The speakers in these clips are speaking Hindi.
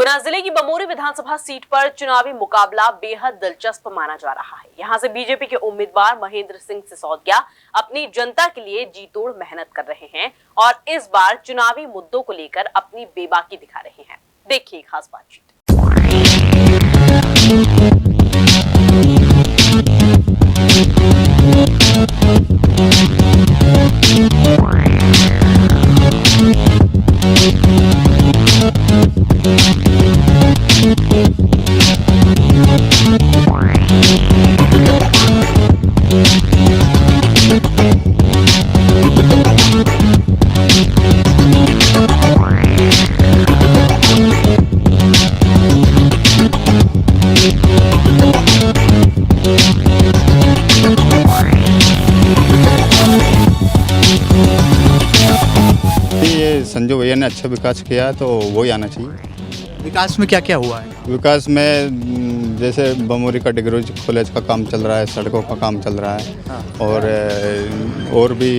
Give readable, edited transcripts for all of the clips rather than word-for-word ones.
गुना जिले की बमोरी विधानसभा सीट पर चुनावी मुकाबला बेहद दिलचस्प माना जा रहा है। यहां से बीजेपी के उम्मीदवार महेंद्र सिंह सिसोदिया अपनी जनता के लिए जी तोड़ मेहनत कर रहे हैं और इस बार चुनावी मुद्दों को लेकर अपनी बेबाकी दिखा रहे हैं। देखिए खास बातचीत। ये संजू भैया ने अच्छा विकास किया है तो वो ही आना चाहिए। विकास में क्या क्या हुआ है? विकास में जैसे बमोरी का डिग्री कॉलेज का काम चल रहा है, सड़कों का काम चल रहा है और भी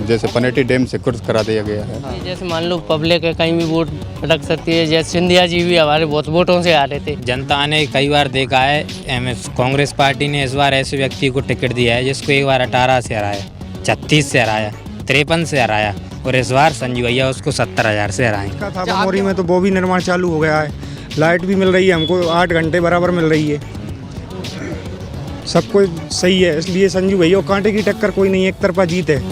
जैसे पनेटी डैम से कुर्स करा दिया गया है। जैसे मान लो पब्लिक है कहीं भी वोट रख सकती है। जैसे सिंधिया जी भी हमारे बहुत वोटों से आ रहे थे। जनता ने कई बार देखा है, कांग्रेस पार्टी ने इस बार ऐसे व्यक्ति को टिकट दिया है जिसको एक बार 18 से हराया, 36 से हराया, 53 से हराया और इस बार संजू भैया उसको 70,000 से हराएंगे। था बमोरी में तो वो भी निर्माण चालू हो गया है, लाइट भी मिल रही है हमको, 8 घंटे बराबर मिल रही है, सब कुछ सही है। इसलिए संजू भैया कांटे की टक्कर कोई नहीं, एक तरफा जीत है।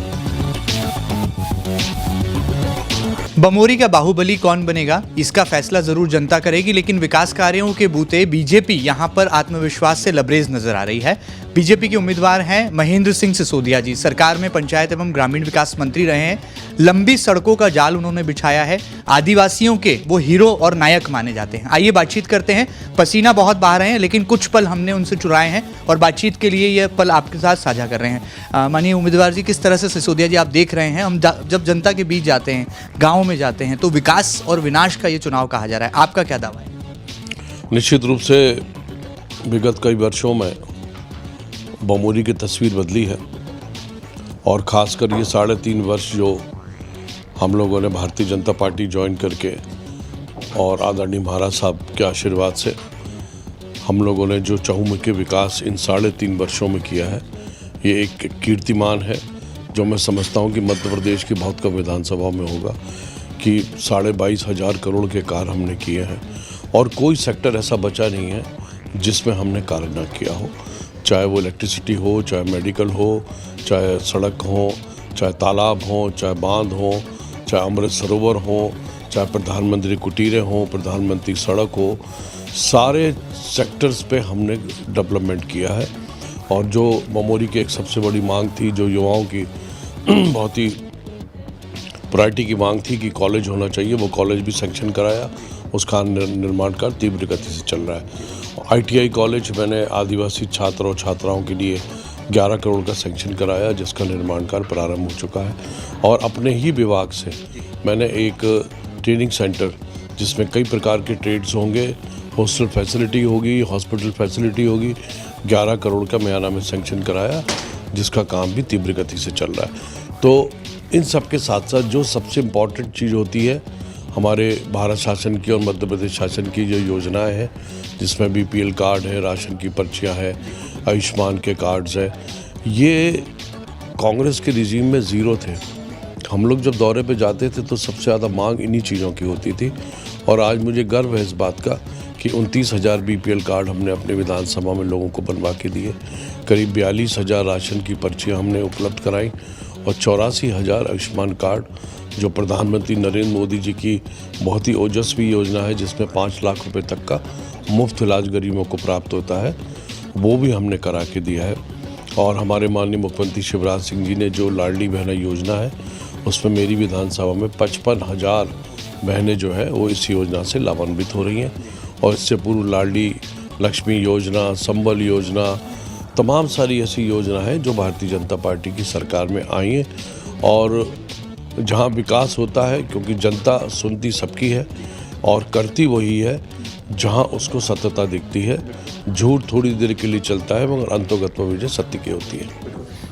बमोरी का बाहुबली कौन बनेगा इसका फैसला जरूर जनता करेगी, लेकिन विकास कार्यों के बूते बीजेपी यहां पर आत्मविश्वास से लबरेज नजर आ रही है। बीजेपी के उम्मीदवार हैं महेंद्र सिंह सिसोदिया जी। सरकार में पंचायत एवं ग्रामीण विकास मंत्री रहे हैं। लंबी सड़कों का जाल उन्होंने बिछाया है। आदिवासियों के वो हीरो और नायक माने जाते हैं। आइए बातचीत करते हैं। पसीना बहुत बहा रहे हैं लेकिन कुछ पल हमने उनसे चुराए हैं और बातचीत के लिए ये पल आपके साथ साझा कर रहे हैं। माननीय उम्मीदवार जी, किस तरह से सिसोदिया जी आप देख रहे हैं, हम जब जनता के बीच जाते हैं, गाँव में जाते हैं तो विकास और विनाश का ये चुनाव कहा जा रहा है, आपका क्या दावा है? निश्चित रूप से विगत कई वर्षों में बमोरी की तस्वीर बदली है और ख़ासकर ये 3.5 वर्ष जो हम लोगों ने भारतीय जनता पार्टी ज्वाइन करके और आदरणीय महाराज साहब के आशीर्वाद से हम लोगों ने जो चहुमुखी विकास इन 3.5 वर्षों में किया है, ये एक कीर्तिमान है जो मैं समझता हूँ कि मध्य प्रदेश की बहुत कम विधानसभाओं में होगा कि 22,500 करोड़ के कार्य हमने किए हैं और कोई सेक्टर ऐसा बचा नहीं है जिसमें हमने कार्य न किया हो, चाहे वो इलेक्ट्रिसिटी हो, चाहे मेडिकल हो, चाहे सड़क हो, चाहे तालाब हो, चाहे बांध हो, चाहे अमृत सरोवर हो, चाहे प्रधानमंत्री कुटीरें हो, प्रधानमंत्री सड़क हो, सारे सेक्टर्स पे हमने डेवलपमेंट किया है। और जो बमोरी की एक सबसे बड़ी मांग थी, जो युवाओं की बहुत ही प्रायोरिटी की मांग थी कि कॉलेज होना चाहिए, वो कॉलेज भी सैंक्शन कराया। उसका निर्माण कार्य तीव्र गति से चल रहा है। ITI कॉलेज मैंने आदिवासी छात्र और छात्राओं के लिए 11 करोड़ का सैंक्शन कराया, जिसका निर्माण कार्य प्रारंभ हो चुका है। और अपने ही विभाग से मैंने एक ट्रेनिंग सेंटर जिसमें कई प्रकार के ट्रेड्स होंगे, हॉस्टल फैसिलिटी होगी, हॉस्पिटल फैसिलिटी होगी, 11 करोड़ का म्याना में सैंक्शन कराया, जिसका काम भी तीव्र गति से चल रहा है। तो इन सब के साथ साथ जो सबसे इम्पॉर्टेंट चीज़ होती है हमारे भारत शासन की और मध्य प्रदेश शासन की जो योजनाएं हैं, जिसमें BPL कार्ड है, राशन की पर्चियां है, आयुष्मान के कार्ड्स है, ये कांग्रेस के रिजीम में ज़ीरो थे। हम लोग जब दौरे पे जाते थे तो सबसे ज़्यादा मांग इन्हीं चीज़ों की होती थी और आज मुझे गर्व है इस बात का कि 29,000 BPL कार्ड हमने अपने विधानसभा में लोगों को बनवा के दिए, करीब 42,000 राशन की पर्चियाँ हमने उपलब्ध कराई और 84,000 आयुष्मान कार्ड जो प्रधानमंत्री नरेंद्र मोदी जी की बहुत ही ओजस्वी योजना है, जिसमें 5 लाख रुपए तक का मुफ्त इलाज गरीबों को प्राप्त होता है, वो भी हमने करा के दिया है। और हमारे माननीय मुख्यमंत्री शिवराज सिंह जी ने जो लाडली बहना योजना है, उसमें मेरी विधानसभा में 55,000 बहनें जो है वो इस योजना से लाभान्वित हो रही हैं। और इससे पूर्व लाडली लक्ष्मी योजना, संबल योजना, तमाम सारी ऐसी योजना है जो भारतीय जनता पार्टी की सरकार में आई हैं। और जहाँ विकास होता है, क्योंकि जनता सुनती सबकी है और करती वही है जहाँ उसको सत्यता दिखती है। झूठ थोड़ी देर के लिए चलता है मगर अंतोगत्वा विजय सत्य की होती है।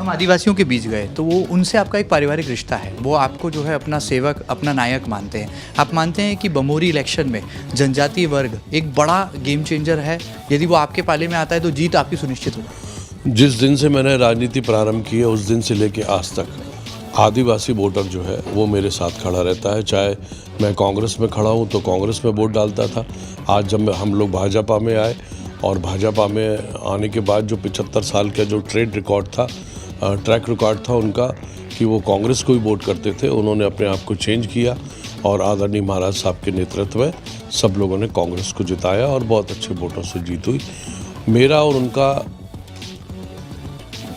हम आदिवासियों के बीच गए तो वो उनसे आपका एक पारिवारिक रिश्ता है, वो आपको जो है अपना सेवक, अपना नायक मानते हैं। आप मानते हैं कि बमोरी इलेक्शन में जनजातीय वर्ग एक बड़ा गेम चेंजर है, यदि वो आपके पाले में आता है तो जीत आपकी सुनिश्चित होगी? जिस दिन से मैंने राजनीति प्रारंभ की है उस दिन से लेके आज तक आदिवासी वोटर जो है वो मेरे साथ खड़ा रहता है। चाहे मैं कांग्रेस में खड़ा हूँ तो कांग्रेस में वोट डालता था। आज जब हम लोग भाजपा में आए और भाजपा में आने के बाद जो 75 साल का जो ट्रेक रिकॉर्ड था उनका कि वो कांग्रेस को ही वोट करते थे, उन्होंने अपने आप को चेंज किया और आदरणीय महाराज साहब के नेतृत्व में सब लोगों ने कांग्रेस को जिताया और बहुत अच्छे वोटों से जीत हुई। मेरा और उनका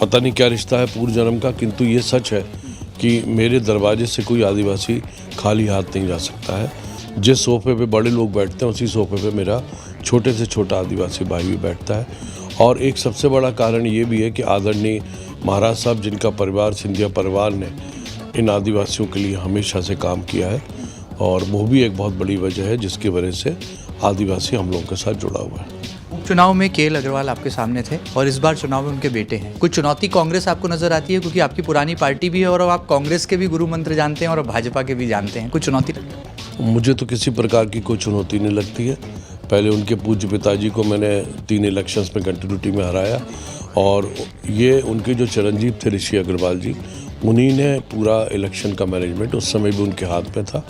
पता नहीं क्या रिश्ता है पूर्व जन्म का, किंतु ये सच है कि मेरे दरवाजे से कोई आदिवासी खाली हाथ नहीं जा सकता है। जिस सोफे पे बड़े लोग बैठते हैं उसी सोफे पे मेरा छोटे से छोटा आदिवासी भाई भी बैठता है। और एक सबसे बड़ा कारण ये भी है कि आदरणीय महाराज साहब जिनका परिवार सिंधिया परिवार ने इन आदिवासियों के लिए हमेशा से काम किया है और वो भी एक बहुत बड़ी वजह है जिसकी वजह से आदिवासी हम लोगों के साथ जुड़ा हुआ है। उपचुनाव में केएल अग्रवाल आपके सामने थे और इस बार चुनाव में उनके बेटे हैं। कुछ चुनौती कांग्रेस आपको नजर आती है, क्योंकि आपकी पुरानी पार्टी भी है और अब आप कांग्रेस के भी गुरु मंत्र जानते हैं और भाजपा के भी जानते हैं, कुछ चुनौती? मुझे तो किसी प्रकार की कोई चुनौती नहीं लगती है। पहले उनके पूज्य पिताजी को मैंने 3 इलेक्शंस में कंटिन्यूटी में हराया और ये उनके जो चिरंजीव थे ऋषि अग्रवाल जी, उन्हीं ने पूरा इलेक्शन का मैनेजमेंट उस समय भी उनके हाथ में था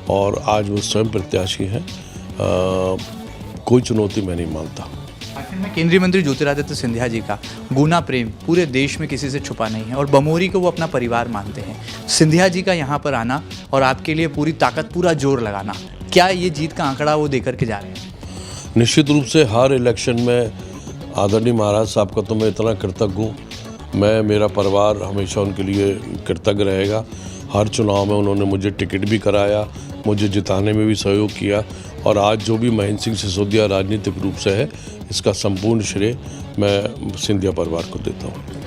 और आज वो स्वयं प्रत्याशी हैं। कोई चुनौती मैं नहीं मानता। आखिर में केंद्रीय मंत्री ज्योतिरादित्य सिंधिया जी का गुना प्रेम पूरे देश में किसी से छुपा नहीं है और बमोरी को वो अपना परिवार मानते हैं। सिंधिया जी का यहाँ पर आना और आपके लिए पूरी ताकत, पूरा जोर लगाना, क्या ये जीत का आंकड़ा वो देकर के जा रहे हैं? निश्चित रूप से हर इलेक्शन में आदरणीय महाराज साहब का तो मैं इतना कृतज्ञ हूँ, मेरा परिवार हमेशा उनके लिए कृतज्ञ रहेगा। हर चुनाव में उन्होंने मुझे टिकट भी कराया, मुझे जिताने में भी सहयोग किया और आज जो भी महेंद्र सिंह सिसोदिया राजनीतिक रूप से है, इसका संपूर्ण श्रेय मैं सिंधिया परिवार को देता हूँ।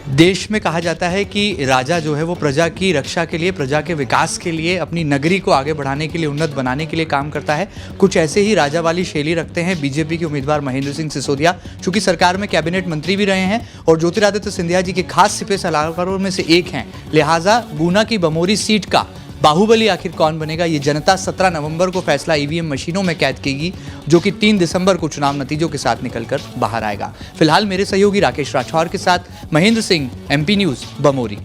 देश में कहा जाता है कि राजा जो है वो प्रजा की रक्षा के लिए, प्रजा के विकास के लिए, अपनी नगरी को आगे बढ़ाने के लिए, उन्नत बनाने के लिए काम करता है। कुछ ऐसे ही राजा वाली शैली रखते हैं बीजेपी के उम्मीदवार महेंद्र सिंह सिसोदिया, चूंकि सरकार में कैबिनेट मंत्री भी रहे हैं और ज्योतिरादित्य सिंधिया जी के खास सिपे सलाहकारों में से एक हैं। लिहाजा गुना की बमोरी सीट का बाहुबली आखिर कौन बनेगा, ये जनता 17 नवंबर को फैसला ईवीएम मशीनों में कैद करेगी, जो कि 3 दिसंबर को चुनाव नतीजों के साथ निकलकर बाहर आएगा। फिलहाल मेरे सहयोगी राकेश राठौर के साथ महेंद्र सिंह, MP न्यूज़, बमोरी।